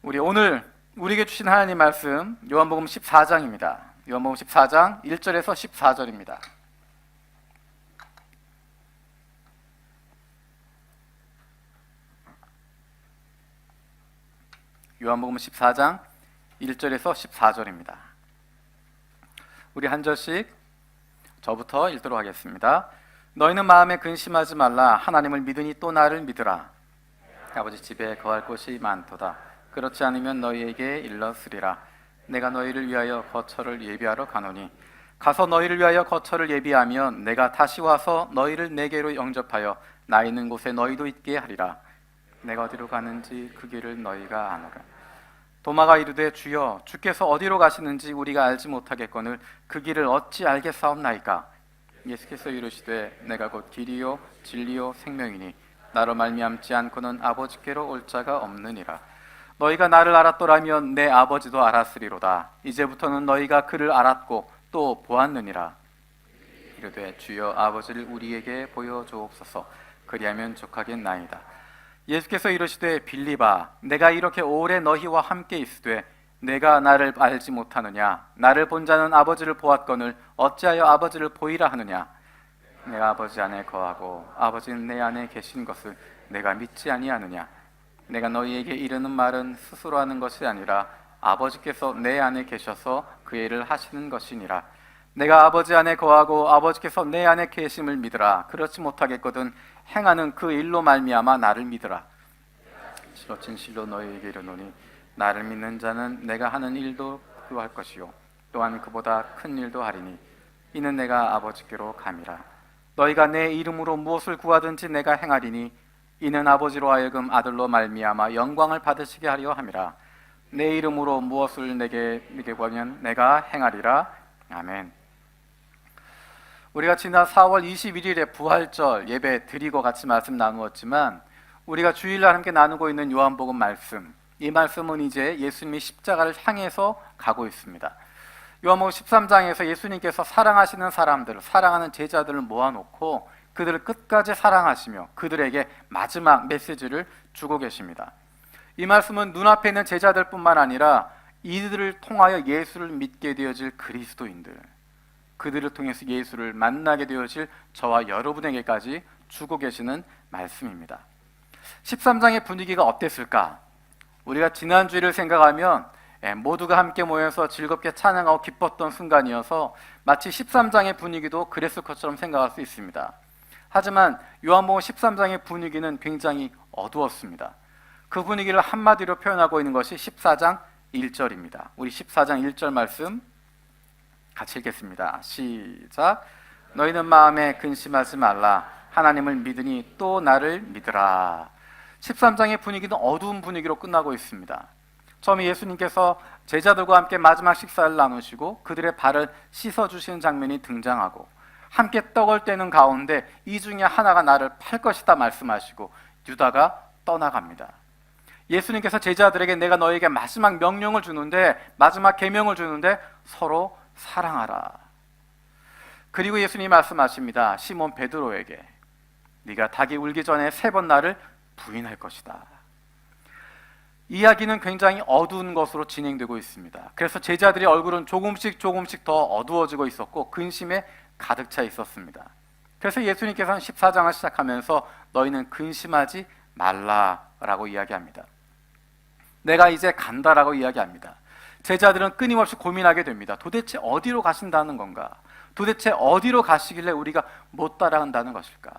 우리 오늘 우리에게 주신 하나님 말씀 요한복음 14장입니다. 요한복음 14장 1절에서 14절입니다. 요한복음 14장 1절에서 14절입니다. 우리 한 절씩 저부터 읽도록 하겠습니다. 너희는 마음에 근심하지 말라. 하나님을 믿으니 또 나를 믿으라. 아버지 집에 거할 곳이 많도다. 그렇지 않으면 너희에게 일렀으리라. 내가 너희를 위하여 거처를 예비하러 가노니 가서 너희를 위하여 거처를 예비하면 내가 다시 와서 너희를 내게로 영접하여 나 있는 곳에 너희도 있게 하리라. 내가 어디로 가는지 그 길을 너희가 아노라. 도마가 이르되 주여 주께서 어디로 가시는지 우리가 알지 못하겠거늘 그 길을 어찌 알겠사옵나이까. 예수께서 이르시되 내가 곧 길이요 진리요 생명이니 나로 말미암지 않고는 아버지께로 올 자가 없느니라. 너희가 나를 알았더라면 내 아버지도 알았으리로다. 이제부터는 너희가 그를 알았고 또 보았느니라. 이르되 주여 아버지를 우리에게 보여주옵소서. 그리하면 족하겠나이다. 예수께서 이르시되 빌립아 내가 이렇게 오래 너희와 함께 있으되 내가 나를 알지 못하느냐. 나를 본 자는 아버지를 보았거늘 어찌하여 아버지를 보이라 하느냐. 내가 아버지 안에 거하고 아버지는 내 안에 계신 것을 내가 믿지 아니하느냐. 내가 너희에게 이르는 말은 스스로 하는 것이 아니라 아버지께서 내 안에 계셔서 그 일을 하시는 것이니라. 내가 아버지 안에 거하고 아버지께서 내 안에 계심을 믿으라. 그렇지 못하겠거든 행하는 그 일로 말미암아 나를 믿으라. 실로 진실로 너희에게 이르노니 나를 믿는 자는 내가 하는 일도 그로 할 것이요 또한 그보다 큰 일도 하리니 이는 내가 아버지께로 감이라. 너희가 내 이름으로 무엇을 구하든지 내가 행하리니 이는 아버지로 하여금 아들로 말미암아 영광을 받으시게 하려 함이라. 내 이름으로 무엇을 내게 구하면 내가 행하리라. 아멘. 우리가 지난 4월 21일에 부활절 예배 드리고 같이 말씀 나누었지만 우리가 주일날 함께 나누고 있는 요한복음 말씀, 이 말씀은 이제 예수님이 십자가를 향해서 가고 있습니다. 요한복음 13장에서 예수님께서 사랑하시는 사람들을, 사랑하는 제자들을 모아놓고 그들을 끝까지 사랑하시며 그들에게 마지막 메시지를 주고 계십니다. 이 말씀은 눈앞에 있는 제자들뿐만 아니라 이들을 통하여 예수를 믿게 되어질 그리스도인들, 그들을 통해서 예수를 만나게 되어질 저와 여러분에게까지 주고 계시는 말씀입니다. 13장의 분위기가 어땠을까? 우리가 지난주를 생각하면 모두가 함께 모여서 즐겁게 찬양하고 기뻤던 순간이어서 마치 13장의 분위기도 그랬을 것처럼 생각할 수 있습니다. 하지만 요한복음 13장의 분위기는 굉장히 어두웠습니다. 그 분위기를 한마디로 표현하고 있는 것이 14장 1절입니다. 우리 14장 1절 말씀 같이 읽겠습니다. 시작. 너희는 마음에 근심하지 말라. 하나님을 믿으니 또 나를 믿으라. 13장의 분위기는 어두운 분위기로 끝나고 있습니다. 처음에 예수님께서 제자들과 함께 마지막 식사를 나누시고 그들의 발을 씻어주시는 장면이 등장하고 함께 떡을 떼는 가운데 이 중에 하나가 나를 팔 것이다 말씀하시고 유다가 떠나갑니다. 예수님께서 제자들에게 내가 너에게 마지막 명령을 주는데, 마지막 계명을 주는데 서로 사랑하라. 그리고 예수님이 말씀하십니다. 시몬 베드로에게 네가 닭이 울기 전에 3번 나를 부인할 것이다. 이야기는 굉장히 어두운 것으로 진행되고 있습니다. 그래서 제자들의 얼굴은 조금씩 더 어두워지고 있었고 근심에 가득 차 있었습니다. 그래서 예수님께서는 14장을 시작하면서 너희는 근심하지 말라라고 이야기합니다. 내가 이제 간다라고 이야기합니다. 제자들은 끊임없이 고민하게 됩니다. 도대체 어디로 가신다는 건가? 도대체 어디로 가시길래 우리가 못 따라간다는 것일까?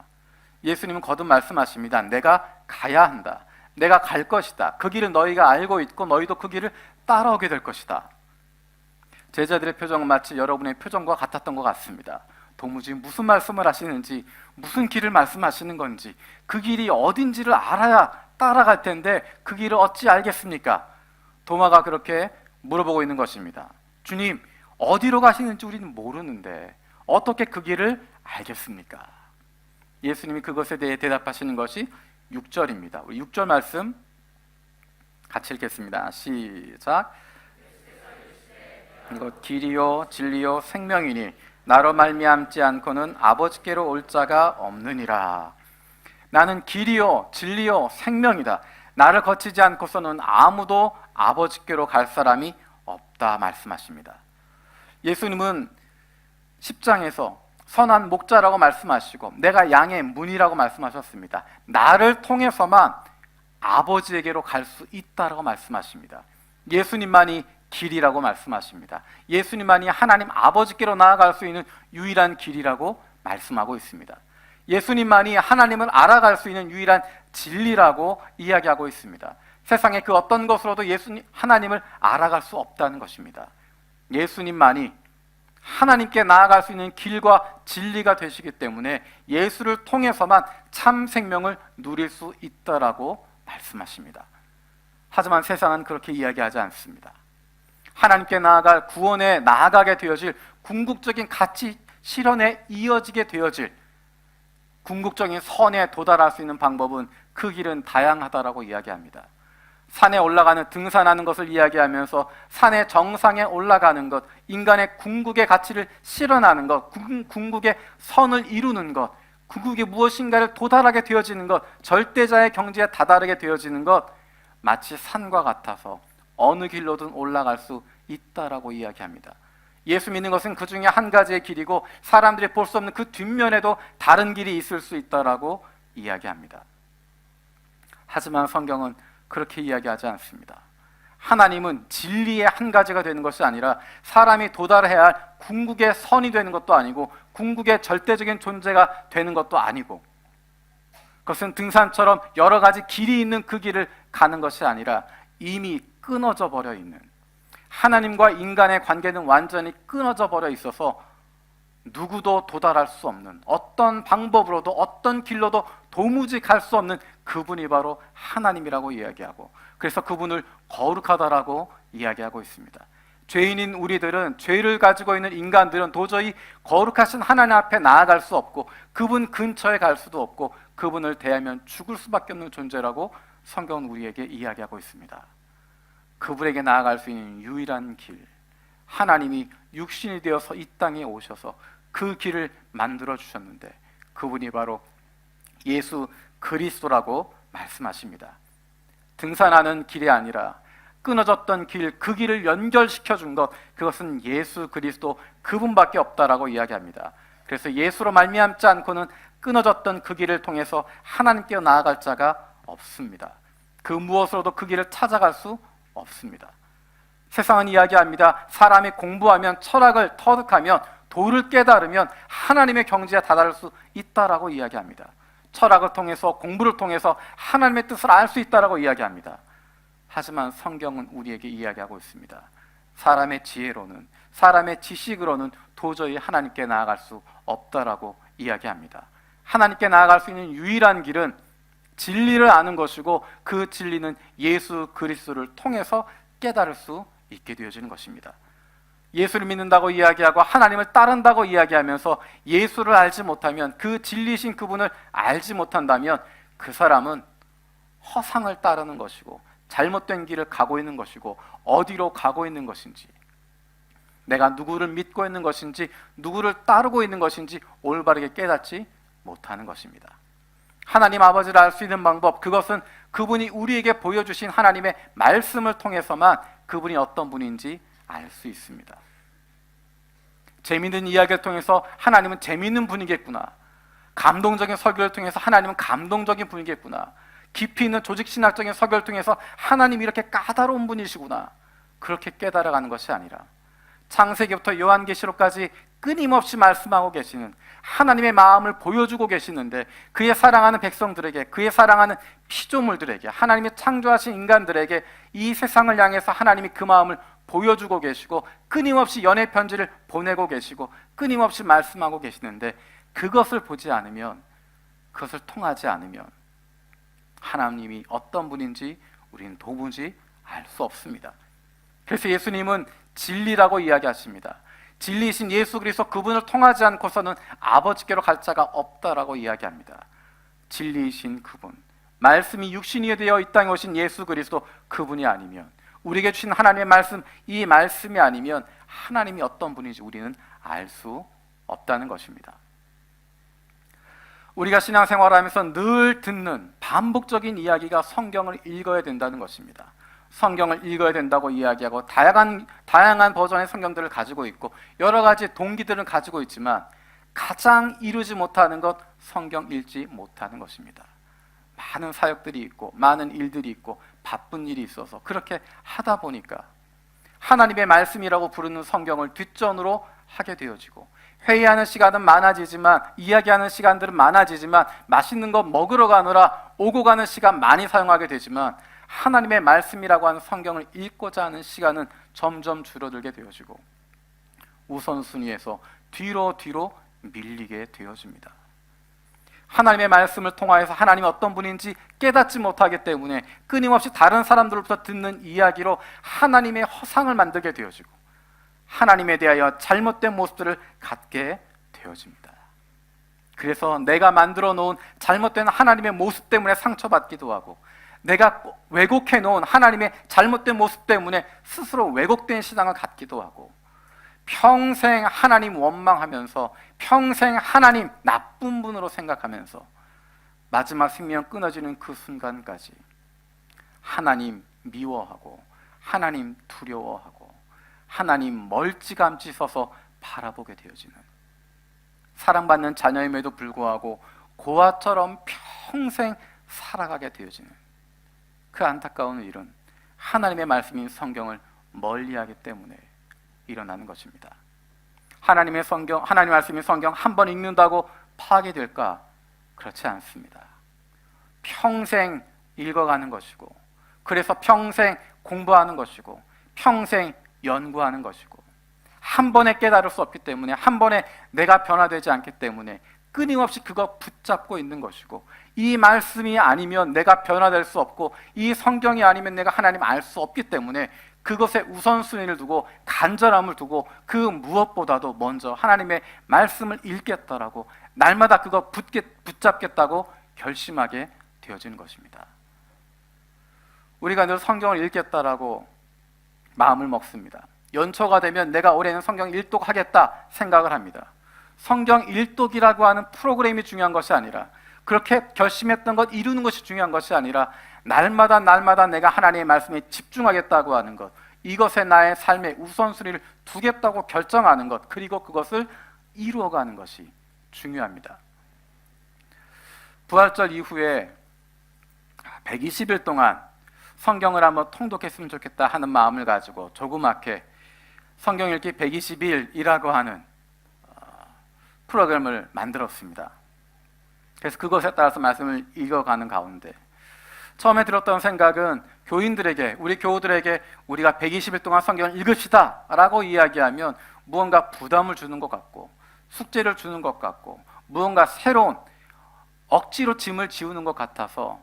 예수님은 거듭 말씀하십니다. 내가 가야 한다. 내가 갈 것이다. 그 길은 너희가 알고 있고 너희도 그 길을 따라오게 될 것이다. 제자들의 표정은 마치 여러분의 표정과 같았던 것 같습니다. 도무지 무슨 말씀을 하시는지, 무슨 길을 말씀하시는 건지, 그 길이 어딘지를 알아야 따라갈 텐데 그 길을 어찌 알겠습니까? 도마가 그렇게 물어보고 있는 것입니다. 주님, 어디로 가시는지 우리는 모르는데 어떻게 그 길을 알겠습니까? 예수님이 그것에 대해 대답하시는 것이 6절입니다. 우리 6절 말씀 같이 읽겠습니다. 시작. 이것 길이요 진리요 생명이니 나로 말미암지 않고는 아버지께로 올 자가 없느니라. 나는 길이요 진리요 생명이다. 나를 거치지 않고서는 아무도 아버지께로 갈 사람이 없다 말씀하십니다. 예수님은 10장에서 선한 목자라고 말씀하시고 내가 양의 문이라고 말씀하셨습니다. 나를 통해서만 아버지에게로 갈 수 있다라고 말씀하십니다. 예수님만이 길이라고 말씀하십니다. 예수님만이 하나님 아버지께로 나아갈 수 있는 유일한 길이라고 말씀하고 있습니다. 예수님만이 하나님을 알아갈 수 있는 유일한 진리라고 이야기하고 있습니다. 세상의 그 어떤 것으로도 하나님을 알아갈 수 없다는 것입니다. 예수님만이 하나님께 나아갈 수 있는 길과 진리가 되시기 때문에 예수를 통해서만 참 생명을 누릴 수 있다라고 말씀하십니다. 하지만 세상은 그렇게 이야기하지 않습니다. 하나님께 나아갈 구원에 나아가게 되어질 궁극적인 가치 실현에 이어지게 되어질 궁극적인 선에 도달할 수 있는 방법은 그 길은 다양하다라고 이야기합니다. 산에 올라가는 등산하는 것을 이야기하면서 산의 정상에 올라가는 것, 인간의 궁극의 가치를 실현하는 것, 궁극의 선을 이루는 것, 궁극의 무엇인가를 도달하게 되어지는 것, 절대자의 경지에 다다르게 되어지는 것, 마치 산과 같아서 어느 길로든 올라갈 수 있다라고 이야기합니다. 예수 믿는 것은 그 중에 한 가지의 길이고 사람들이 볼 수 없는 그 뒷면에도 다른 길이 있을 수 있다라고 이야기합니다. 하지만 성경은 그렇게 이야기하지 않습니다. 하나님은 진리의 한 가지가 되는 것이 아니라 사람이 도달해야 할 궁극의 선이 되는 것도 아니고 궁극의 절대적인 존재가 되는 것도 아니고 그것은 등산처럼 여러 가지 길이 있는 그 길을 가는 것이 아니라 이미 끊어져 버려 있는, 하나님과 인간의 관계는 완전히 끊어져 버려 있어서 누구도 도달할 수 없는, 어떤 방법으로도 어떤 길로도 도무지 갈 수 없는 그분이 바로 하나님이라고 이야기하고, 그래서 그분을 거룩하다라고 이야기하고 있습니다. 죄인인 우리들은, 죄를 가지고 있는 인간들은 도저히 거룩하신 하나님 앞에 나아갈 수 없고 그분 근처에 갈 수도 없고 그분을 대하면 죽을 수밖에 없는 존재라고 성경은 우리에게 이야기하고 있습니다. 그분에게 나아갈 수 있는 유일한 길, 하나님이 육신이 되어서 이 땅에 오셔서 그 길을 만들어 주셨는데 그분이 바로 예수 그리스도라고 말씀하십니다. 등산하는 길이 아니라 끊어졌던 길, 그 길을 연결시켜 준 것, 그것은 예수 그리스도 그분밖에 없다라고 이야기합니다. 그래서 예수로 말미암지 않고는 끊어졌던 그 길을 통해서 하나님께 나아갈 자가 없습니다. 그 무엇으로도 그 길을 찾아갈 수 없습니다. 세상은 이야기합니다. 사람이 공부하면, 철학을 터득하면, 도를 깨달으면 하나님의 경지에 다다를 수 있다라고 이야기합니다. 철학을 통해서, 공부를 통해서 하나님의 뜻을 알 수 있다라고 이야기합니다. 하지만 성경은 우리에게 이야기하고 있습니다. 사람의 지혜로는, 사람의 지식으로는 도저히 하나님께 나아갈 수 없다라고 이야기합니다. 하나님께 나아갈 수 있는 유일한 길은 진리를 아는 것이고 그 진리는 예수 그리스도를 통해서 깨달을 수 있게 되어지는 것입니다. 예수를 믿는다고 이야기하고 하나님을 따른다고 이야기하면서 예수를 알지 못하면, 그 진리신 그분을 알지 못한다면 그 사람은 허상을 따르는 것이고 잘못된 길을 가고 있는 것이고 어디로 가고 있는 것인지, 내가 누구를 믿고 있는 것인지 누구를 따르고 있는 것인지 올바르게 깨닫지 못하는 것입니다. 하나님 아버지를 알 수 있는 방법, 그것은 그분이 우리에게 보여주신 하나님의 말씀을 통해서만 그분이 어떤 분인지 알 수 있습니다. 재미있는 이야기를 통해서 하나님은 재미있는 분이겠구나, 감동적인 설교를 통해서 하나님은 감동적인 분이겠구나, 깊이 있는 조직신학적인 설교를 통해서 하나님이 이렇게 까다로운 분이시구나, 그렇게 깨달아가는 것이 아니라 창세기부터 요한계시록까지 끊임없이 말씀하고 계시는 하나님의 마음을 보여주고 계시는데, 그의 사랑하는 백성들에게, 그의 사랑하는 피조물들에게, 하나님이 창조하신 인간들에게 이 세상을 향해서 하나님이 그 마음을 보여주고 계시고 끊임없이 연애 편지를 보내고 계시고 끊임없이 말씀하고 계시는데, 그것을 보지 않으면, 그것을 통하지 않으면 하나님이 어떤 분인지 우리는 도무지 알 수 없습니다. 그래서 예수님은 진리라고 이야기하십니다. 진리이신 예수 그리스도 그분을 통하지 않고서는 아버지께로 갈 자가 없다라고 이야기합니다. 진리이신 그분, 말씀이 육신이 되어 이 땅에 오신 예수 그리스도 그분이 아니면, 우리에게 주신 하나님의 말씀, 이 말씀이 아니면 하나님이 어떤 분인지 우리는 알 수 없다는 것입니다. 우리가 신앙생활하면서 늘 듣는 반복적인 이야기가 성경을 읽어야 된다는 것입니다. 성경을 읽어야 된다고 이야기하고 다양한 버전의 성경들을 가지고 있고 여러 가지 동기들을 가지고 있지만 가장 이루지 못하는 것, 성경 읽지 못하는 것입니다. 많은 사역들이 있고 많은 일들이 있고 바쁜 일이 있어서 그렇게 하다 보니까 하나님의 말씀이라고 부르는 성경을 뒷전으로 하게 되어지고, 회의하는 시간은 많아지지만, 이야기하는 시간들은 많아지지만, 맛있는 거 먹으러 가느라 오고 가는 시간 많이 사용하게 되지만 하나님의 말씀이라고 하는 성경을 읽고자 하는 시간은 점점 줄어들게 되어지고 우선순위에서 뒤로 밀리게 되어집니다. 하나님의 말씀을 통하여서 하나님이 어떤 분인지 깨닫지 못하기 때문에 끊임없이 다른 사람들로부터 듣는 이야기로 하나님의 허상을 만들게 되어지고 하나님에 대하여 잘못된 모습들을 갖게 되어집니다. 그래서 내가 만들어 놓은 잘못된 하나님의 모습 때문에 상처받기도 하고, 내가 왜곡해 놓은 하나님의 잘못된 모습 때문에 스스로 왜곡된 신앙을 갖기도 하고, 평생 하나님 원망하면서 평생 하나님 나쁜 분으로 생각하면서 마지막 생명 끊어지는 그 순간까지 하나님 미워하고 하나님 두려워하고 하나님 멀찌감치 서서 바라보게 되어지는, 사랑받는 자녀임에도 불구하고 고아처럼 평생 살아가게 되어지는 그 안타까운 일은 하나님의 말씀인 성경을 멀리하기 때문에 일어나는 것입니다. 하나님의 말씀인 성경 한 번 읽는다고 파괴될까? 그렇지 않습니다. 평생 읽어가는 것이고, 그래서 평생 공부하는 것이고, 평생 연구하는 것이고, 한 번에 깨달을 수 없기 때문에, 한 번에 내가 변화되지 않기 때문에 끊임없이 그거 붙잡고 있는 것이고, 이 말씀이 아니면 내가 변화될 수 없고, 이 성경이 아니면 내가 하나님 알 수 없기 때문에 그것에 우선순위를 두고 간절함을 두고 그 무엇보다도 먼저 하나님의 말씀을 읽겠다라고 날마다 그거 붙잡겠다고 결심하게 되어지는 것입니다. 우리가 늘 성경을 읽겠다라고 마음을 먹습니다. 연초가 되면 내가 올해는 성경 일독 하겠다 생각을 합니다. 성경 일독이라고 하는 프로그램이 중요한 것이 아니라, 그렇게 결심했던 것 이루는 것이 중요한 것이 아니라 날마다 내가 하나님의 말씀에 집중하겠다고 하는 것, 이것에 나의 삶의 우선순위를 두겠다고 결정하는 것, 그리고 그것을 이루어가는 것이 중요합니다. 부활절 이후에 120일 동안 성경을 한번 통독했으면 좋겠다 하는 마음을 가지고 조그맣게 성경 읽기 120일이라고 하는 프로그램을 만들었습니다. 그래서 그것에 따라서 말씀을 읽어가는 가운데 처음에 들었던 생각은 교인들에게, 우리 교우들에게 우리가 120일 동안 성경을 읽읍시다 라고 이야기하면 무언가 부담을 주는 것 같고 숙제를 주는 것 같고 무언가 새로운 억지로 짐을 지우는 것 같아서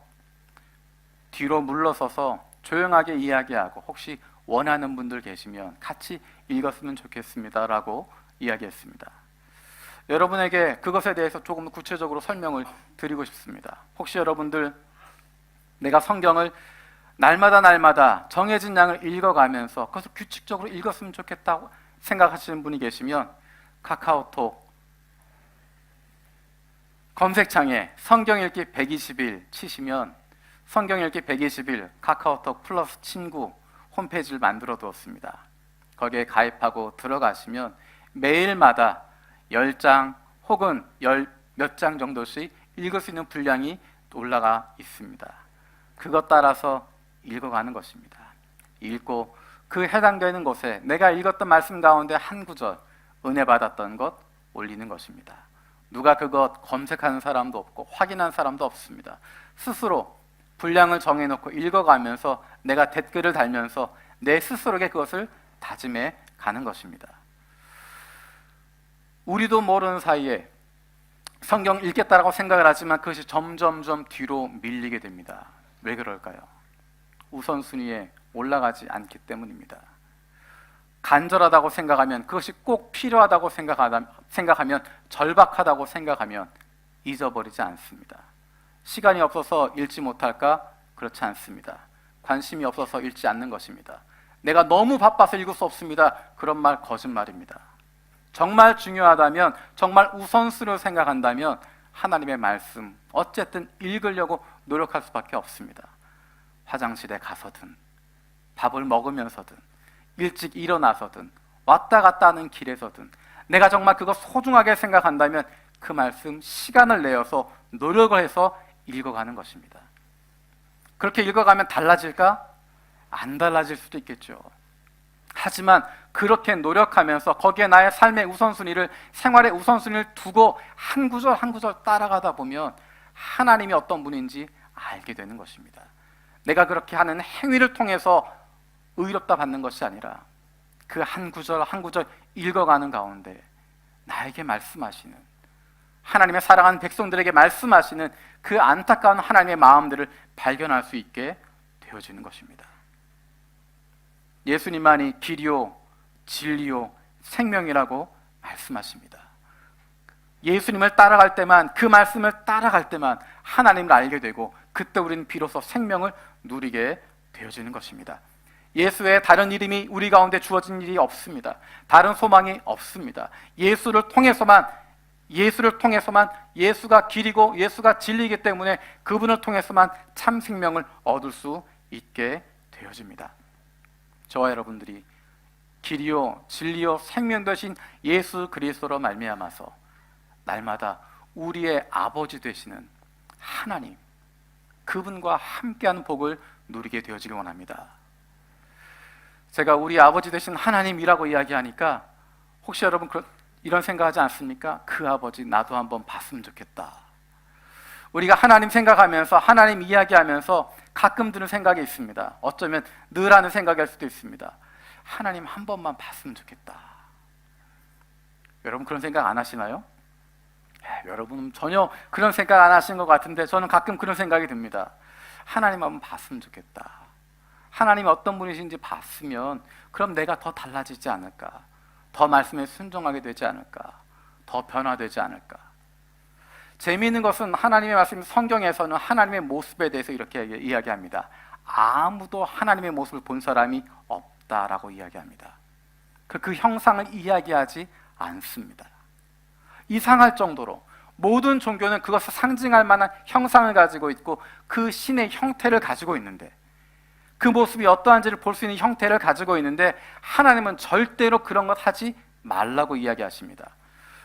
뒤로 물러서서 조용하게 이야기하고, 혹시 원하는 분들 계시면 같이 읽었으면 좋겠습니다 라고 이야기했습니다. 여러분에게 그것에 대해서 조금 구체적으로 설명을 드리고 싶습니다. 혹시 여러분들 내가 성경을 날마다 정해진 양을 읽어가면서 그것을 규칙적으로 읽었으면 좋겠다고 생각하시는 분이 계시면 카카오톡 검색창에 성경 읽기 120일 치시면 성경 읽기 120일 카카오톡 플러스 친구 홈페이지를 만들어 두었습니다. 거기에 가입하고 들어가시면 매일마다 10장 혹은 몇 장 정도씩 읽을 수 있는 분량이 올라가 있습니다. 그것 따라서 읽어가는 것입니다. 읽고 그 해당되는 곳에 내가 읽었던 말씀 가운데 한 구절 은혜 받았던 것 올리는 것입니다. 누가 그것 검색하는 사람도 없고 확인한 사람도 없습니다. 스스로 분량을 정해놓고 읽어가면서 내가 댓글을 달면서 내 스스로에게 그것을 다짐해 가는 것입니다. 우리도 모르는 사이에 성경 읽겠다라고 생각을 하지만 그것이 점점점 뒤로 밀리게 됩니다. 왜 그럴까요? 우선순위에 올라가지 않기 때문입니다. 간절하다고 생각하면, 그것이 꼭 필요하다고 생각하면, 절박하다고 생각하면 잊어버리지 않습니다. 시간이 없어서 읽지 못할까? 그렇지 않습니다. 관심이 없어서 읽지 않는 것입니다. 내가 너무 바빠서 읽을 수 없습니다. 그런 말 거짓말입니다. 정말 중요하다면, 정말 우선순위로 생각한다면 하나님의 말씀 어쨌든 읽으려고 노력할 수밖에 없습니다. 화장실에 가서든 밥을 먹으면서든 일찍 일어나서든 왔다 갔다 하는 길에서든 내가 정말 그거 소중하게 생각한다면 그 말씀 시간을 내어서 노력을 해서 읽어가는 것입니다. 그렇게 읽어가면 달라질까? 안 달라질 수도 있겠죠. 하지만 그렇게 노력하면서 거기에 나의 삶의 우선순위를, 생활의 우선순위를 두고 한 구절 한 구절 따라가다 보면 하나님이 어떤 분인지 알게 되는 것입니다. 내가 그렇게 하는 행위를 통해서 의롭다 받는 것이 아니라 그 한 구절 한 구절 읽어가는 가운데 나에게 말씀하시는, 하나님의 사랑하는 백성들에게 말씀하시는 그 안타까운 하나님의 마음들을 발견할 수 있게 되어지는 것입니다. 예수님만이 길이요 진리요 생명이라고 말씀하십니다. 예수님을 따라갈 때만, 그 말씀을 따라갈 때만 하나님을 알게 되고 그때 우리는 비로소 생명을 누리게 되어지는 것입니다. 예수 외에 다른 이름이 우리 가운데 주어진 일이 없습니다. 다른 소망이 없습니다. 예수를 통해서만 예수가 길이고 예수가 진리이기 때문에 그분을 통해서만 참 생명을 얻을 수 있게 되어집니다. 저와 여러분들이 길이요 진리요 생명 되신 예수 그리스도로 말미암아서 날마다 우리의 아버지 되시는 하나님, 그분과 함께하는 복을 누리게 되어지길 원합니다. 제가 우리 아버지 되신 하나님이라고 이야기하니까 혹시 여러분 이런 생각하지 않습니까? 그 아버지 나도 한번 봤으면 좋겠다. 우리가 하나님 생각하면서, 하나님 이야기하면서 가끔 드는 생각이 있습니다. 어쩌면 늘 하는 생각일 수도 있습니다. 하나님 한 번만 봤으면 좋겠다. 여러분 그런 생각 안 하시나요? 여러분은 전혀 그런 생각 안 하시는 것 같은데 저는 가끔 그런 생각이 듭니다. 하나님 한번 봤으면 좋겠다. 하나님이 어떤 분이신지 봤으면 그럼 내가 더 달라지지 않을까? 더 말씀에 순종하게 되지 않을까? 더 변화되지 않을까? 재미있는 것은 하나님의 말씀, 성경에서는 하나님의 모습에 대해서 이렇게 이야기합니다. 아무도 하나님의 모습을 본 사람이 없다라고 이야기합니다. 그 형상을 이야기하지 않습니다. 이상할 정도로 모든 종교는 그것을 상징할 만한 형상을 가지고 있고 그 신의 형태를 가지고 있는데, 그 모습이 어떠한지를 볼 수 있는 형태를 가지고 있는데 하나님은 절대로 그런 것 하지 말라고 이야기하십니다.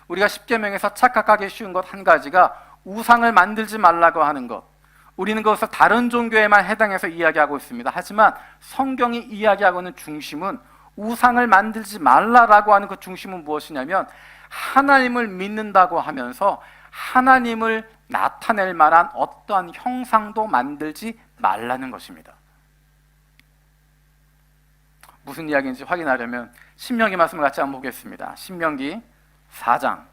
우리가 십계명에서 착각하기 쉬운 것 한 가지가 우상을 만들지 말라고 하는 것. 우리는 그것을 다른 종교에만 해당해서 이야기하고 있습니다. 하지만 성경이 이야기하고 있는 중심은, 우상을 만들지 말라라고 하는 그 중심은 무엇이냐면 하나님을 믿는다고 하면서 하나님을 나타낼 만한 어떠한 형상도 만들지 말라는 것입니다. 무슨 이야기인지 확인하려면 신명기 말씀을 같이 한번 보겠습니다. 신명기 4장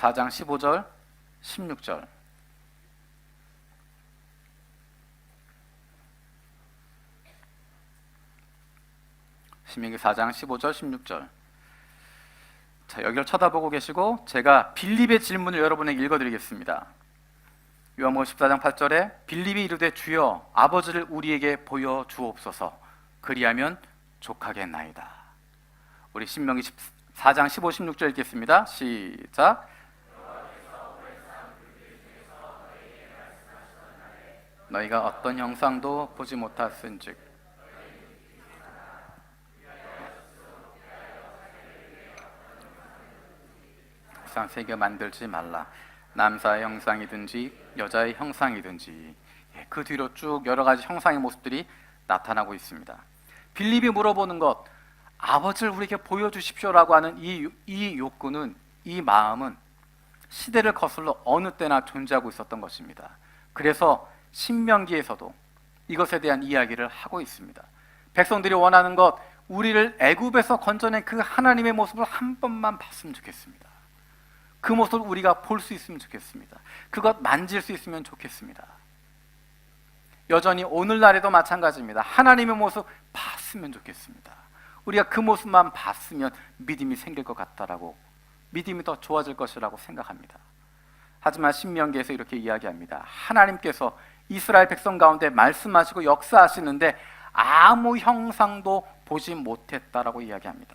15절 16절. 신명기 4장 15절 16절. 자, 여기를 쳐다보고 계시고 제가 빌립의 질문을 여러분에게 읽어드리겠습니다. 요한복음 14장 8절에 빌립이 이르되 주여 아버지를 우리에게 보여주옵소서 그리하면 족하겠나이다. 우리 신명기 4장 15, 16절 읽겠습니다. 시작. 너희가 어떤 형상도 보지 못하신즉 형상 새겨 만들지 말라. 남자의 형상이든지 여자의 형상이든지. 그 뒤로 쭉 여러 가지 형상의 모습들이 나타나고 있습니다. 빌립이 물어보는 것, 아버지를 우리에게 보여주십시오라고 하는 이 욕구는, 이 마음은 시대를 거슬러 어느 때나 존재하고 있었던 것입니다. 그래서 신명기에서도 이것에 대한 이야기를 하고 있습니다. 백성들이 원하는 것, 우리를 애굽에서 건져낸 그 하나님의 모습을 한 번만 봤으면 좋겠습니다. 그 모습을 우리가 볼 수 있으면 좋겠습니다. 그것 만질 수 있으면 좋겠습니다. 여전히 오늘날에도 마찬가지입니다. 하나님의 모습 봤으면 좋겠습니다. 우리가 그 모습만 봤으면 믿음이 생길 것 같다라고, 믿음이 더 좋아질 것이라고 생각합니다. 하지만 신명기에서 이렇게 이야기합니다. 하나님께서 이스라엘 백성 가운데 말씀하시고 역사하시는데 아무 형상도 보지 못했다라고 이야기합니다.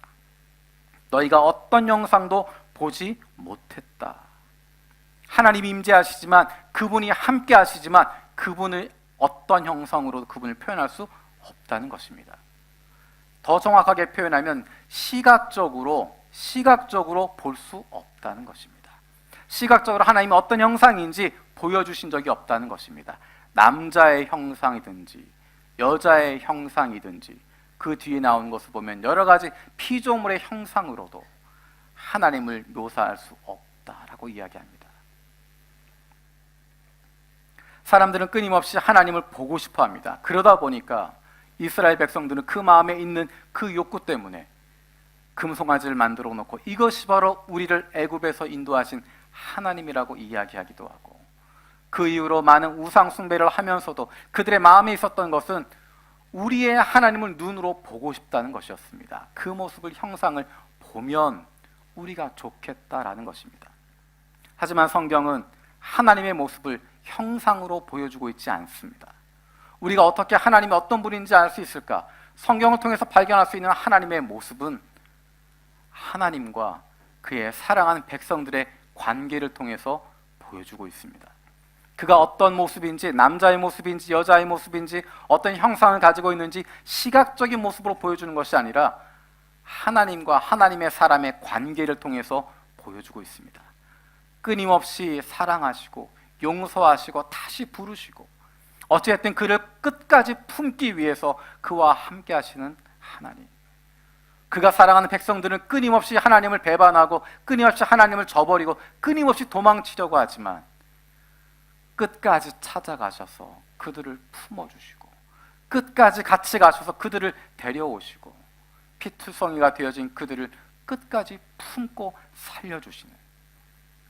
너희가 어떤 형상도 보지 못했다. 하나님이 임재하시지만, 그분이 함께 하시지만 그분을 어떤 형상으로도 그분을 표현할 수 없다는 것입니다. 더 정확하게 표현하면 시각적으로 볼 수 없다는 것입니다. 시각적으로 하나님이 어떤 형상인지 보여주신 적이 없다는 것입니다. 남자의 형상이든지 여자의 형상이든지 그 뒤에 나온 것을 보면 여러 가지 피조물의 형상으로도 하나님을 묘사할 수 없다라고 이야기합니다. 사람들은 끊임없이 하나님을 보고 싶어 합니다. 그러다 보니까 이스라엘 백성들은 그 마음에 있는 그 욕구 때문에 금송아지를 만들어 놓고 이것이 바로 우리를 애굽에서 인도하신 하나님이라고 이야기하기도 하고, 그 이후로 많은 우상 숭배를 하면서도 그들의 마음에 있었던 것은 우리의 하나님을 눈으로 보고 싶다는 것이었습니다. 그 모습을, 형상을 보면 우리가 좋겠다라는 것입니다. 하지만 성경은 하나님의 모습을 형상으로 보여주고 있지 않습니다. 우리가 어떻게 하나님이 어떤 분인지 알 수 있을까? 성경을 통해서 발견할 수 있는 하나님의 모습은 하나님과 그의 사랑하는 백성들의 관계를 통해서 보여주고 있습니다. 그가 어떤 모습인지, 남자의 모습인지 여자의 모습인지 어떤 형상을 가지고 있는지 시각적인 모습으로 보여주는 것이 아니라 하나님과 하나님의 사람의 관계를 통해서 보여주고 있습니다. 끊임없이 사랑하시고 용서하시고 다시 부르시고 어찌됐든 그를 끝까지 품기 위해서 그와 함께 하시는 하나님. 그가 사랑하는 백성들은 끊임없이 하나님을 배반하고 끊임없이 하나님을 저버리고 끊임없이 도망치려고 하지만 끝까지 찾아가셔서 그들을 품어주시고 끝까지 같이 가셔서 그들을 데려오시고 피투성이가 되어진 그들을 끝까지 품고 살려주시는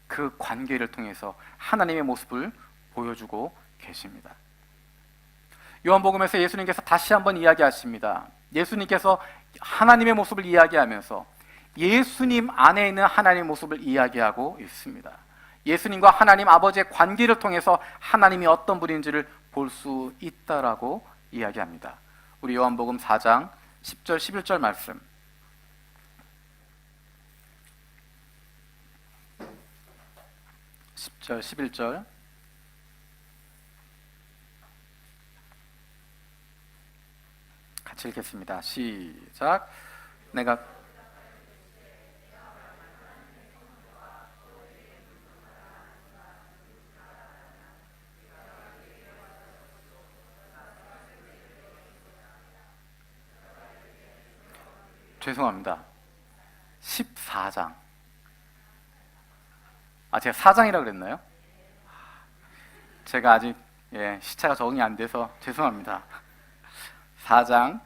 그 관계를 통해서 하나님의 모습을 보여주고 계십니다. 요한복음에서 예수님께서 다시 한번 이야기하십니다. 예수님께서 하나님의 모습을 이야기하면서 예수님 안에 있는 하나님의 모습을 이야기하고 있습니다. 예수님과 하나님 아버지의 관계를 통해서 하나님이 어떤 분인지를 볼 수 있다라고 이야기합니다. 우리 요한복음 4장 10절 11절 말씀 10절 11절 같이 읽겠습니다. 시작. 내가 죄송합니다. 14장. 제가 4장이라고 그랬나요? 제가 아직 시차가 적응이 안 돼서 죄송합니다. 4장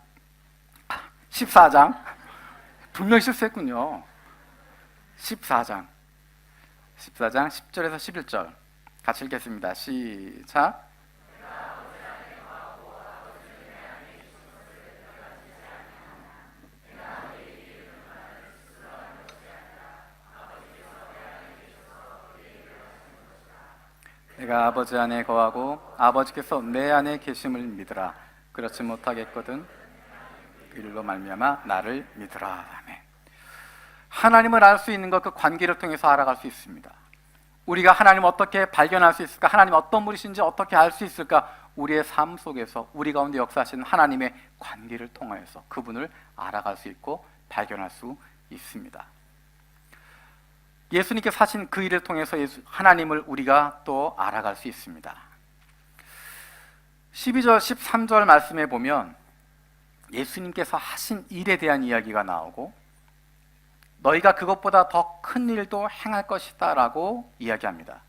14장 분명히 실수했군요. 14장 10절에서 11절 같이 읽겠습니다. 시작. 내가 아버지 안에 거하고 아버지께서 내 안에 계심을 믿으라. 그렇지 못하겠거든 일로 말미암아 나를 믿으라. 아멘. 하나님을 알 수 있는 것, 그 관계를 통해서 알아갈 수 있습니다. 우리가 하나님을 어떻게 발견할 수 있을까? 하나님 어떤 분이신지 어떻게 알 수 있을까? 우리의 삶 속에서 우리 가운데 역사하시는 하나님의 관계를 통해서 그분을 알아갈 수 있고 발견할 수 있습니다. 예수님께서 하신 그 일을 통해서 하나님을 우리가 또 알아갈 수 있습니다. 12절 13절 말씀에 보면 예수님께서 하신 일에 대한 이야기가 나오고 너희가 그것보다 더 큰 일도 행할 것이다 라고 이야기합니다.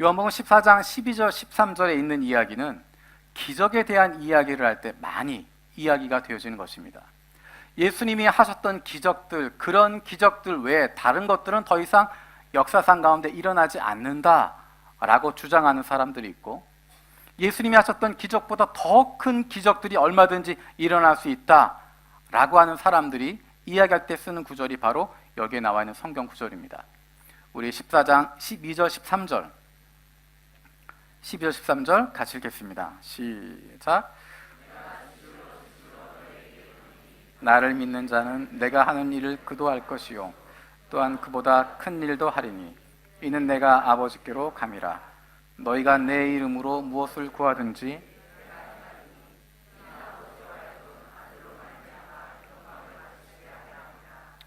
요한복음 14장 12절 13절에 있는 이야기는 기적에 대한 이야기를 할 때 많이 이야기가 되어지는 것입니다. 예수님이 하셨던 기적들, 그런 기적들 외에 다른 것들은 더 이상 역사상 가운데 일어나지 않는다라고 주장하는 사람들이 있고, 예수님이 하셨던 기적보다 더 큰 기적들이 얼마든지 일어날 수 있다라고 하는 사람들이 이야기할 때 쓰는 구절이 바로 여기에 나와 있는 성경 구절입니다. 우리 14장 12절 13절 12절 13절 같이 읽겠습니다. 시작. 나를 믿는 자는 내가 하는 일을 그도 할 것이요 또한 그보다 큰 일도 하리니 이는 내가 아버지께로 감이라. 너희가 내 이름으로 무엇을 구하든지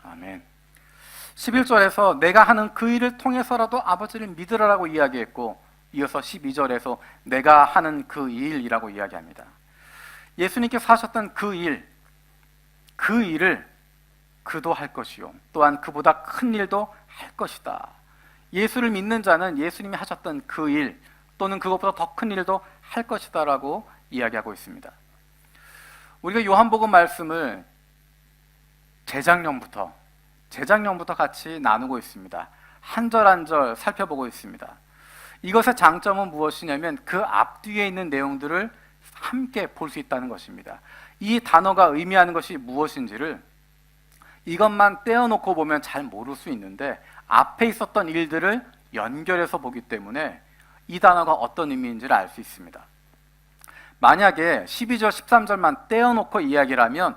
아멘. 11절에서 내가 하는 그 일을 통해서라도 아버지를 믿으라고 이야기했고, 이어서 12절에서 내가 하는 그 일이라고 이야기합니다. 예수님께서 하셨던 그 일을 그도 할 것이요 또한 그보다 큰 일도 할 것이다. 예수를 믿는 자는 예수님이 하셨던 그 일 또는 그것보다 더 큰 일도 할 것이다 라고 이야기하고 있습니다. 우리가 요한복음 말씀을 재작년부터 같이 나누고 있습니다. 한 절 한 절 살펴보고 있습니다. 이것의 장점은 무엇이냐면 그 앞뒤에 있는 내용들을 함께 볼 수 있다는 것입니다. 이 단어가 의미하는 것이 무엇인지를 이것만 떼어놓고 보면 잘 모를 수 있는데 앞에 있었던 일들을 연결해서 보기 때문에 이 단어가 어떤 의미인지를 알 수 있습니다. 만약에 12절 13절만 떼어놓고 이야기를 하면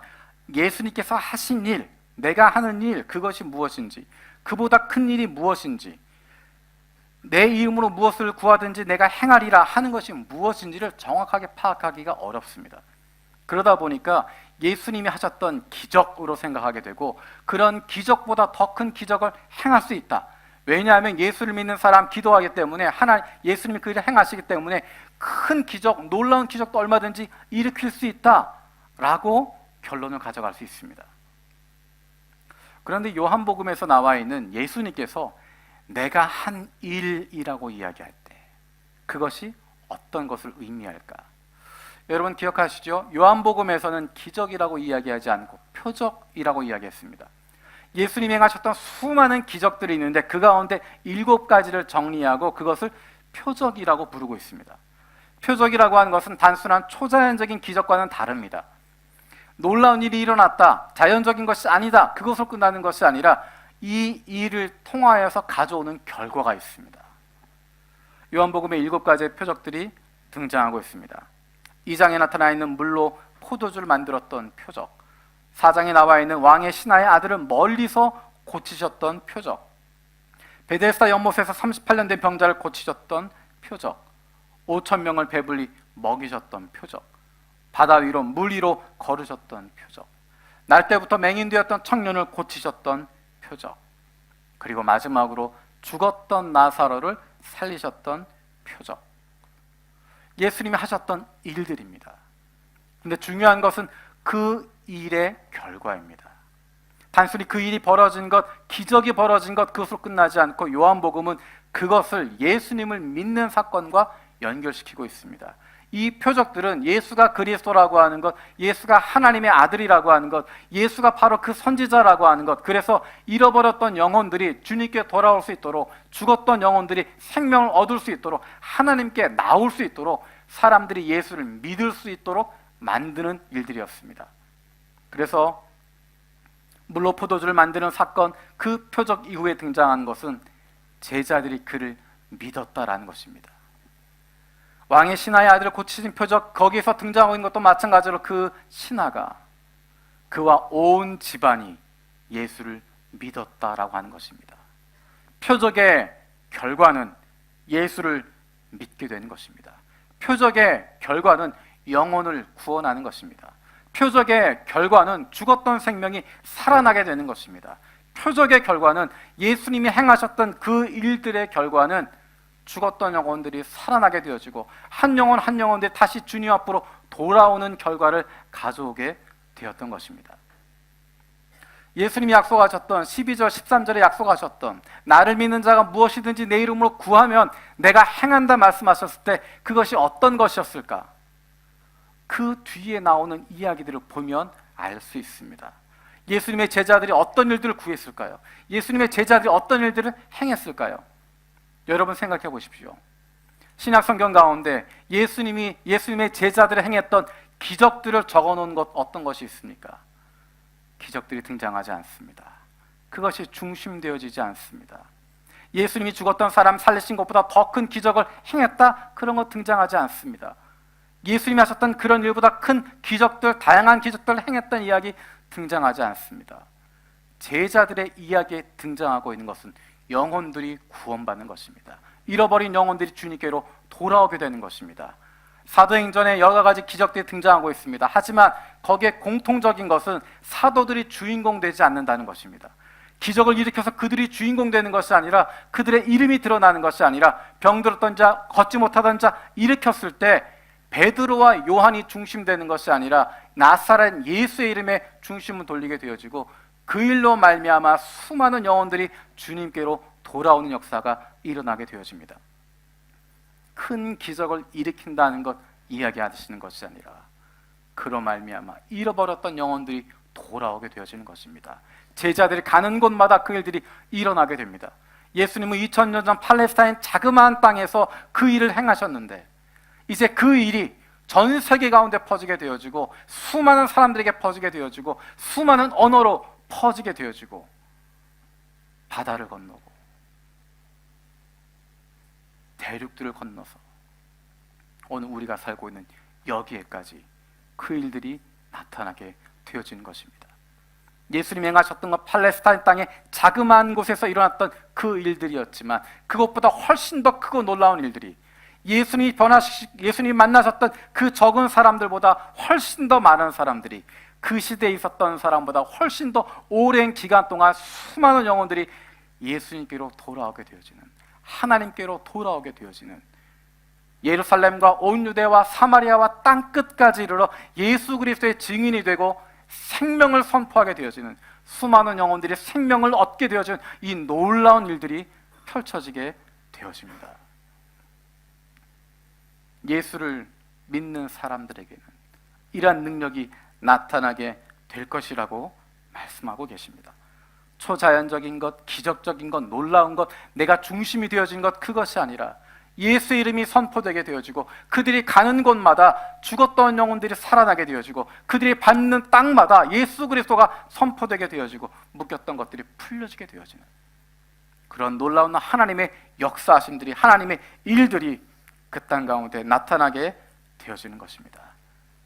예수님께서 하신 일, 내가 하는 일, 그것이 무엇인지, 그보다 큰 일이 무엇인지, 내 이름으로 무엇을 구하든지 내가 행하리라 하는 것이 무엇인지를 정확하게 파악하기가 어렵습니다. 그러다 보니까 예수님이 하셨던 기적으로 생각하게 되고 그런 기적보다 더 큰 기적을 행할 수 있다. 왜냐하면 예수를 믿는 사람 기도하기 때문에 예수님이 그 일을 행하시기 때문에 큰 기적, 놀라운 기적도 얼마든지 일으킬 수 있다라고 결론을 가져갈 수 있습니다. 그런데 요한복음에서 나와 있는 예수님께서 내가 한 일이라고 이야기할 때 그것이 어떤 것을 의미할까? 여러분 기억하시죠? 요한복음에서는 기적이라고 이야기하지 않고 표적이라고 이야기했습니다. 예수님이 행하셨던 수많은 기적들이 있는데 그 가운데 7가지를 정리하고 그것을 표적이라고 부르고 있습니다. 표적이라고 하는 것은 단순한 초자연적인 기적과는 다릅니다. 놀라운 일이 일어났다, 자연적인 것이 아니다, 그것으로 끝나는 것이 아니라 이 일을 통하여서 가져오는 결과가 있습니다. 요한복음에 7가지의 표적들이 등장하고 있습니다. 2장에 나타나 있는 물로 포도주를 만들었던 표적, 4장에 나와 있는 왕의 신하의 아들을 멀리서 고치셨던 표적, 베데스다 연못에서 38년 된 병자를 고치셨던 표적, 5,000명을 배불리 먹이셨던 표적, 바다 위로 물 위로 걸으셨던 표적, 날 때부터 맹인되었던 청년을 고치셨던 표적, 그리고 마지막으로 죽었던 나사로를 살리셨던 표적. 예수님이 하셨던 일들입니다. 근데 중요한 것은 그 일의 결과입니다. 단순히 그 일이 벌어진 것, 기적이 벌어진 것, 그것으로 끝나지 않고 요한복음은 그것을 예수님을 믿는 사건과 연결시키고 있습니다. 이 표적들은 예수가 그리스도라고 하는 것, 예수가 하나님의 아들이라고 하는 것, 예수가 바로 그 선지자라고 하는 것, 그래서 잃어버렸던 영혼들이 주님께 돌아올 수 있도록, 죽었던 영혼들이 생명을 얻을 수 있도록, 하나님께 나올 수 있도록, 사람들이 예수를 믿을 수 있도록 만드는 일들이었습니다. 그래서 물로 포도주를 만드는 사건, 그 표적 이후에 등장한 것은 제자들이 그를 믿었다라는 것입니다. 왕의 신하의 아들을 고치신 표적, 거기에서 등장하고 있는 것도 마찬가지로 그 신하가 그와 온 집안이 예수를 믿었다라고 하는 것입니다. 표적의 결과는 예수를 믿게 되는 것입니다. 표적의 결과는 영혼을 구원하는 것입니다. 표적의 결과는 죽었던 생명이 살아나게 되는 것입니다. 표적의 결과는 예수님이 행하셨던 그 일들의 결과는 죽었던 영혼들이 살아나게 되어지고 한 영혼 한 영혼들이 다시 주님 앞으로 돌아오는 결과를 가져오게 되었던 것입니다. 예수님이 약속하셨던 12절 13절에 약속하셨던 나를 믿는 자가 무엇이든지 내 이름으로 구하면 내가 행한다 말씀하셨을 때 그것이 어떤 것이었을까? 그 뒤에 나오는 이야기들을 보면 알 수 있습니다. 예수님의 제자들이 어떤 일들을 구했을까요? 예수님의 제자들이 어떤 일들을 행했을까요? 여러분 생각해 보십시오. 신약성경 가운데 예수님의 제자들이 행했던 기적들을 적어놓은 것 어떤 것이 있습니까? 기적들이 등장하지 않습니다. 그것이 중심되어지지 않습니다. 예수님이 죽었던 사람 살리신 것보다 더 큰 기적을 행했다? 그런 거 등장하지 않습니다. 예수님이 하셨던 그런 일보다 큰 기적들, 다양한 기적들을 행했던 이야기 등장하지 않습니다. 제자들의 이야기에 등장하고 있는 것은 영혼들이 구원받는 것입니다. 잃어버린 영혼들이 주님께로 돌아오게 되는 것입니다. 사도행전에 여러 가지 기적들이 등장하고 있습니다. 하지만 거기에 공통적인 것은 사도들이 주인공 되지 않는다는 것입니다. 기적을 일으켜서 그들이 주인공 되는 것이 아니라, 그들의 이름이 드러나는 것이 아니라, 병들었던 자, 걷지 못하던 자 일으켰을 때 베드로와 요한이 중심되는 것이 아니라 나사렛 예수의 이름에 중심을 돌리게 되어지고, 그 일로 말미암아 수많은 영혼들이 주님께로 돌아오는 역사가 일어나게 되어집니다. 큰 기적을 일으킨다는 것 이야기하시는 것이 아니라, 그로 말미암아 잃어버렸던 영혼들이 돌아오게 되어지는 것입니다. 제자들이 가는 곳마다 그 일들이 일어나게 됩니다. 예수님은 2000년 전 팔레스타인 자그마한 땅에서 그 일을 행하셨는데, 이제 그 일이 전 세계 가운데 퍼지게 되어지고, 수많은 사람들에게 퍼지게 되어지고, 수많은 언어로 퍼지게 되어지고, 바다를 건너고 대륙들을 건너서 오늘 우리가 살고 있는 여기에까지 그 일들이 나타나게 되어지는 것입니다. 예수님이 행하셨던 것, 팔레스타인 땅의 자그마한 곳에서 일어났던 그 일들이었지만, 그것보다 훨씬 더 크고 놀라운 일들이, 예수님이 만나셨던 그 적은 사람들보다 훨씬 더 많은 사람들이, 그 시대에 있었던 사람보다 훨씬 더 오랜 기간 동안 수많은 영혼들이 예수님께로 돌아오게 되어지는, 하나님께로 돌아오게 되어지는, 예루살렘과 온 유대와 사마리아와 땅끝까지 이르러 예수 그리스도의 증인이 되고 생명을 선포하게 되어지는, 수많은 영혼들이 생명을 얻게 되어지는 이 놀라운 일들이 펼쳐지게 되어집니다. 예수를 믿는 사람들에게는 이러한 능력이 나타나게 될 것이라고 말씀하고 계십니다. 초자연적인 것, 기적적인 것, 놀라운 것, 내가 중심이 되어진 것, 그것이 아니라 예수의 이름이 선포되게 되어지고, 그들이 가는 곳마다 죽었던 영혼들이 살아나게 되어지고, 그들이 밟는 땅마다 예수 그리스도가 선포되게 되어지고, 묶였던 것들이 풀려지게 되어지는 그런 놀라운 하나님의 역사하심들이, 하나님의 일들이 그 땅 가운데 나타나게 되어지는 것입니다.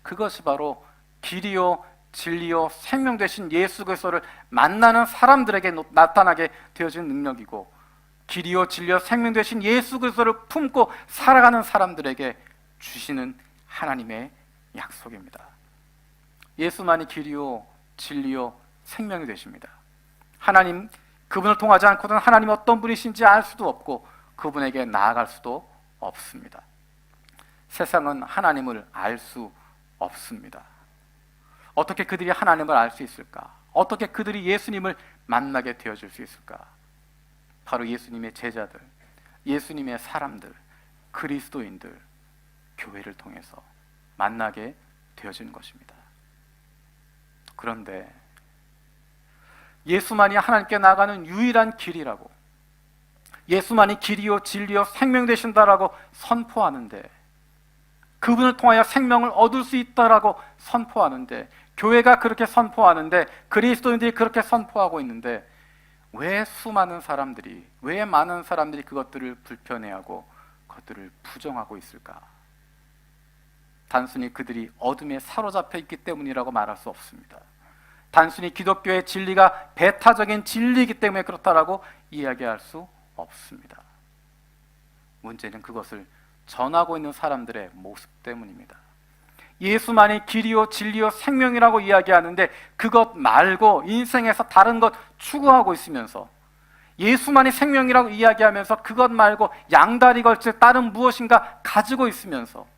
그것이 바로 길이요 진리요 생명 되신 예수 그리스도를 만나는 사람들에게 나타나게 되어지는 능력이고, 길이요 진리요 생명 되신 예수 그리스도를 품고 살아가는 사람들에게 주시는 하나님의 약속입니다. 예수만이 길이요 진리요 생명이 되십니다. 하나님, 그분을 통하지 않고는 하나님 어떤 분이신지 알 수도 없고 그분에게 나아갈 수도 없습니다. 세상은 하나님을 알 수 없습니다. 어떻게 그들이 하나님을 알 수 있을까? 어떻게 그들이 예수님을 만나게 되어줄 수 있을까? 바로 예수님의 제자들, 예수님의 사람들, 그리스도인들, 교회를 통해서 만나게 되어지는 것입니다. 그런데 예수만이 하나님께 나가는 유일한 길이라고, 예수만이 길이요 진리요 생명 되신다라고 선포하는데, 그분을 통하여 생명을 얻을 수 있다라고 선포하는데, 교회가 그렇게 선포하는데, 그리스도인들이 그렇게 선포하고 있는데, 왜 수많은 사람들이, 왜 많은 사람들이 그것들을 불편해하고 그것들을 부정하고 있을까? 단순히 그들이 어둠에 사로잡혀 있기 때문이라고 말할 수 없습니다. 단순히 기독교의 진리가 배타적인 진리이기 때문에 그렇다라고 이야기할 수 없습니다. 문제는 그것을 전하고 있는 사람들의 모습 때문입니다. 예수만이 길이요 진리요 생명이라고 이야기하는데, 그것 말고 인생에서 다른 것 추구하고 있으면서, 예수만이 생명이라고 이야기하면서 그것 말고 양다리 걸칠 다른 무엇인가 가지고 있으면서,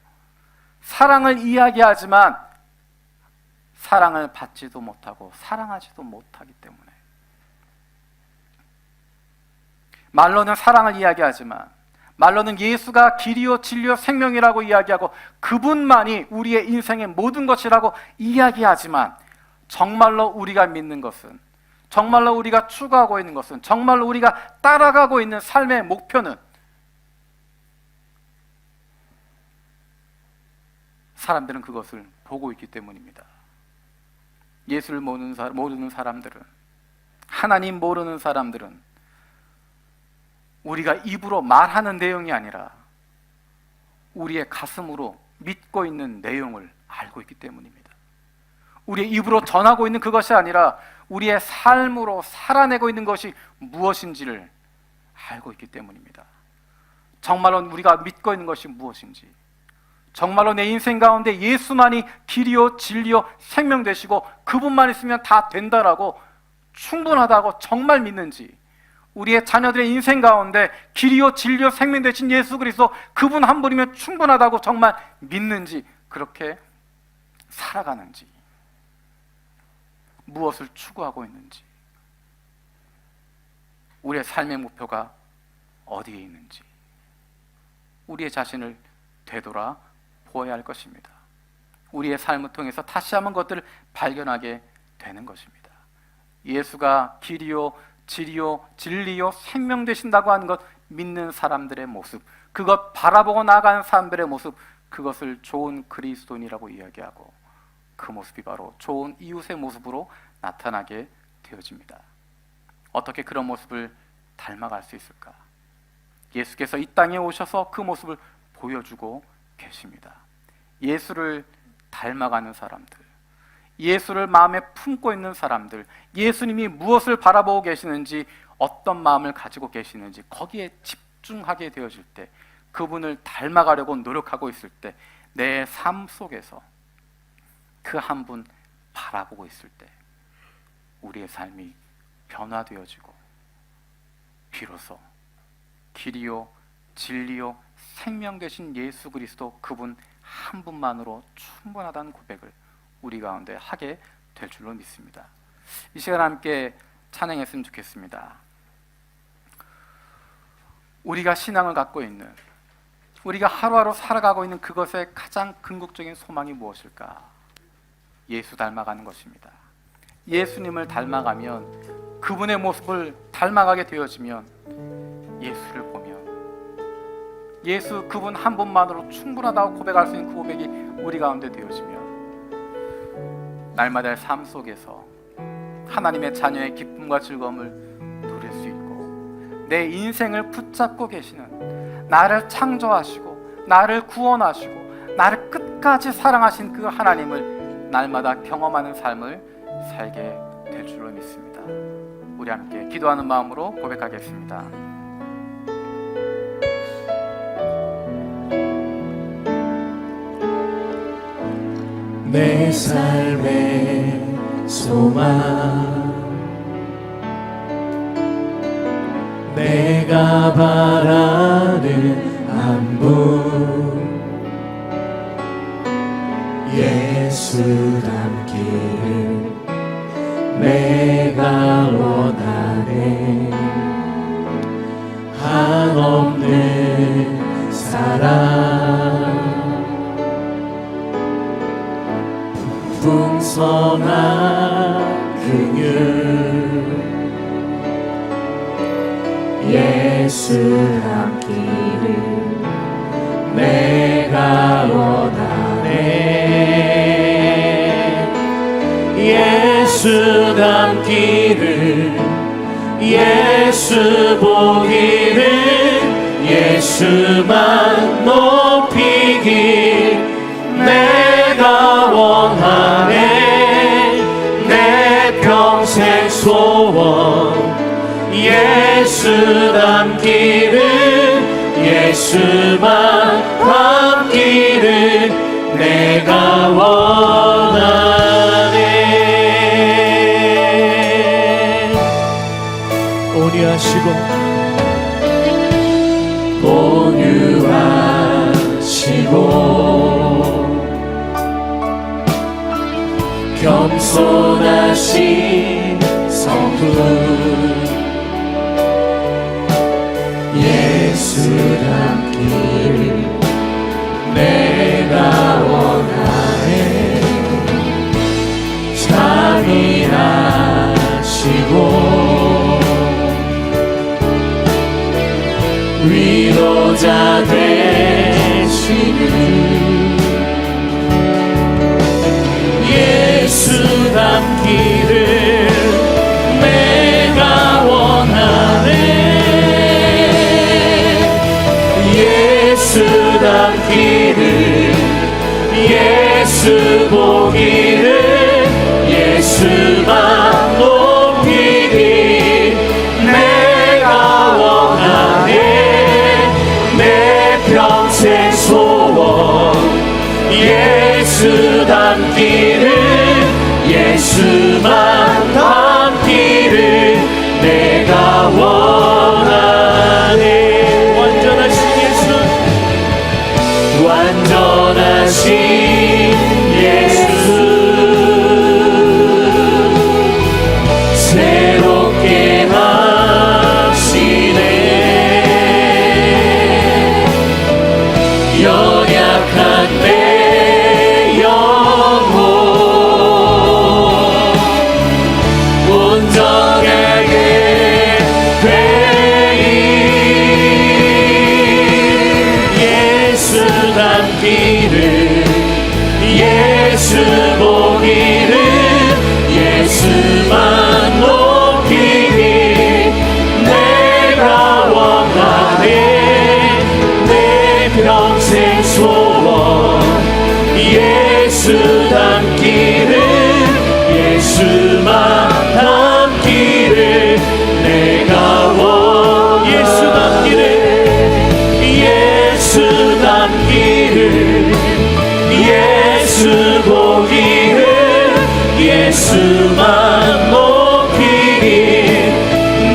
사랑을 이야기하지만 사랑을 받지도 못하고 사랑하지도 못하기 때문에, 말로는 사랑을 이야기하지만, 말로는 예수가 길이요 진리요 생명이라고 이야기하고 그분만이 우리의 인생의 모든 것이라고 이야기하지만, 정말로 우리가 믿는 것은, 정말로 우리가 추구하고 있는 것은, 정말로 우리가 따라가고 있는 삶의 목표는 사람들은 그것을 보고 있기 때문입니다. 예수를 모르는 사람들은, 하나님 모르는 사람들은 우리가 입으로 말하는 내용이 아니라 우리의 가슴으로 믿고 있는 내용을 알고 있기 때문입니다. 우리의 입으로 전하고 있는 그것이 아니라 우리의 삶으로 살아내고 있는 것이 무엇인지를 알고 있기 때문입니다. 정말로 우리가 믿고 있는 것이 무엇인지, 정말로 내 인생 가운데 예수만이 길이요 진리요 생명 되시고 그분만 있으면 다 된다라고 충분하다고 정말 믿는지, 우리의 자녀들의 인생 가운데 길이요 진리요 생명 되신 예수 그리스도 그분 한 분이면 충분하다고 정말 믿는지, 그렇게 살아가는지, 무엇을 추구하고 있는지, 우리의 삶의 목표가 어디에 있는지 우리의 자신을 되돌아 보아야 할 것입니다. 우리의 삶을 통해서 다시 한번 것들을 발견하게 되는 것입니다. 예수가 길이요 진리요 진리요 생명 되신다고 하는 것 믿는 사람들의 모습, 그것 바라보고 나아가는 사람들의 모습, 그것을 좋은 그리스도인이라고 이야기하고 그 모습이 바로 좋은 이웃의 모습으로 나타나게 되어집니다. 어떻게 그런 모습을 닮아갈 수 있을까? 예수께서 이 땅에 오셔서 그 모습을 보여주고 계십니다. 예수를 닮아가는 사람들, 예수를 마음에 품고 있는 사람들, 예수님이 무엇을 바라보고 계시는지, 어떤 마음을 가지고 계시는지 거기에 집중하게 되어질 때, 그분을 닮아가려고 노력하고 있을 때, 내 삶 속에서 그 한 분 바라보고 있을 때 우리의 삶이 변화되어지고 비로소 길이요 진리요 생명 되신 예수 그리스도 그분 한 분만으로 충분하다는 고백을 우리 가운데 하게 될 줄로 믿습니다. 이 시간 함께 찬양했으면 좋겠습니다. 우리가 신앙을 갖고 있는, 우리가 하루하루 살아가고 있는 그것의 가장 궁극적인 소망이 무엇일까? 예수 닮아가는 것입니다. 예수님을 닮아가면, 그분의 모습을 닮아가게 되어지면, 예수를 보면 예수 그분 한 분만으로 충분하다고 고백할 수 있는 그 고백이 우리 가운데 되어지면 날마다의 삶 속에서 하나님의 자녀의 기쁨과 즐거움을 누릴 수 있고, 내 인생을 붙잡고 계시는, 나를 창조하시고 나를 구원하시고 나를 끝까지 사랑하신 그 하나님을 날마다 경험하는 삶을 살게 될 줄로 믿습니다. 우리 함께 기도하는 마음으로 고백하겠습니다. 내 삶의 소망, 내가 바라는 한 분, 예수 닮기를 내가 원하네. 한없는 사랑, 풍성한 긍휼, 예수 닮기를 내가 원하네. 예수 닮기를, 예수 보기를, 예수만 높이길 내가 원하네. 내 평생 소원, 예수 닮기를, 예수만 닮기를 내가 원하네. 온유하시고 겸손하신 성품, 예수 닮기를 내가 원하네. 참인하시고 위로자 되시는 예수 닮기를 내가 원하네. 예수만 닮기를 내가 원하네. 완전하신 예수, 완전하신 예수, 새롭게 하시네. 연약한 내 영혼 온전하게 되리. 예수 닮기를, 예수 보기를, 예수만 높이기 내가 원하네. 내 평생 소원 예수 닮기를, 예수만 닮기를 내가 예수 닮기를, 예수 닮기를, 예수 보기를, 예수만 높이기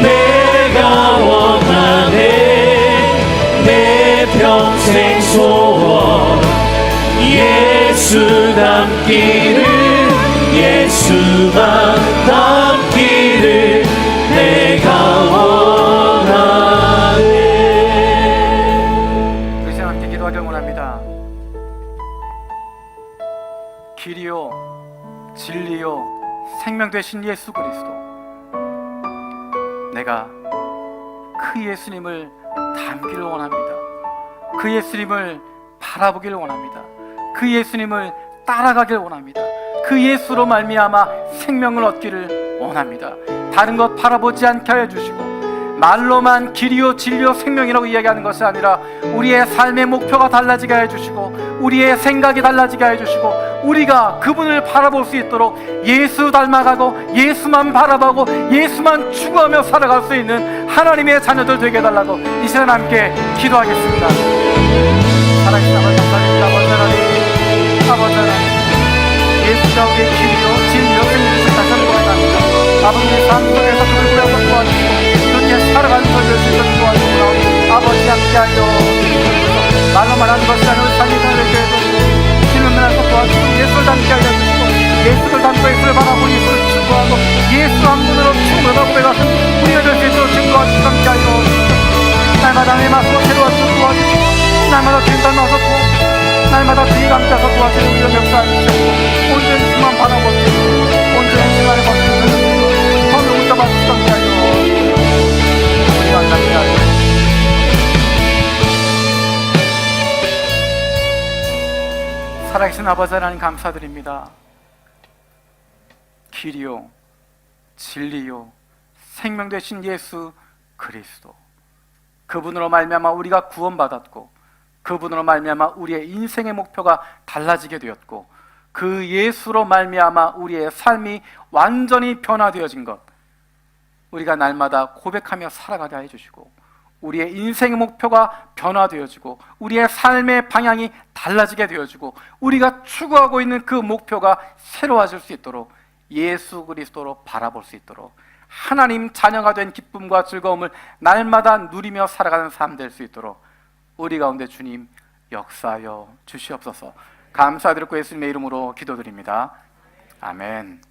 내가 원하네. 내 평생 소원 예수 닮기를, 예수만 닮기를 내가 원하네. 우리 시간 함께 기도하길 원합니다. 길이요 진리요 생명 되신 예수 그리스도, 내가 그 예수님을 닮기를 원합니다. 그 예수님을 바라보기를 원합니다. 그 예수님을 따라가길 원합니다. 그 예수로 말미암아 생명을 얻기를 원합니다. 다른 것 바라보지 않게 하여 주시고, 말로만 길이요 진리요 생명이라고 이야기하는 것이 아니라 우리의 삶의 목표가 달라지게 해주시고, 우리의 생각이 달라지게 해주시고, 우리가 그분을 바라볼 수 있도록 예수 닮아가고 예수만 바라보고 예수만 추구하며 살아갈 수 있는 하나님의 자녀들 되게 해달라고 이 시간 함께 기도하겠습니다. 살아계신 아버지 감사드립니다. 아버지 하나님, 아버지 하나님, 예수가 우리의 길이요 진리요 생명이신 다시 한번 고백합니다. 아버지의 삶 속에서 그를 구하고 도와주시고 그렇게 살아가는 것을 주셔서 도와주시고, 아버지 함께하여 말로 말하는 것이 아니라 삶이 되게 해주시고, 힘을 내서 도와주시고, 예수를 닮게 하여 주시고, 예수를 닮고 예수를 바라고 예수를 추구하고 예수 한 분으로 충분하고 고백하는 우리가 될 수 있도록 도와주시고 함께 하여 주시고, 날마다 내 말씀을 새로워지고 도와주시고, 날마다 주님 닮아서 도와주시고, 날마다 주님 함께해서 도와주시는 우리의 역사해 주시고, 온전히 주만 바라볼 수 있고 온전히 주만을 받을 수 있는 선을 붙잡아 주시고 함께 하여 우리가 함께 하여 살아계신 아버지 하나님 감사드립니다. 길이요 진리요 생명 되신 예수 그리스도, 그분으로 말미암아 우리가 구원받았고, 그분으로 말미암아 우리의 인생의 목표가 달라지게 되었고, 그 예수로 말미암아 우리의 삶이 완전히 변화되어진 것, 우리가 날마다 고백하며 살아가게 해주시고, 우리의 인생의 목표가 변화되어지고 우리의 삶의 방향이 달라지게 되어지고 우리가 추구하고 있는 그 목표가 새로워질 수 있도록 예수 그리스도로 바라볼 수 있도록 하나님 자녀가 된 기쁨과 즐거움을 날마다 누리며 살아가는 삶 될 수 있도록 우리 가운데 주님 역사하여 주시옵소서. 감사드리고 예수님의 이름으로 기도드립니다. 아멘.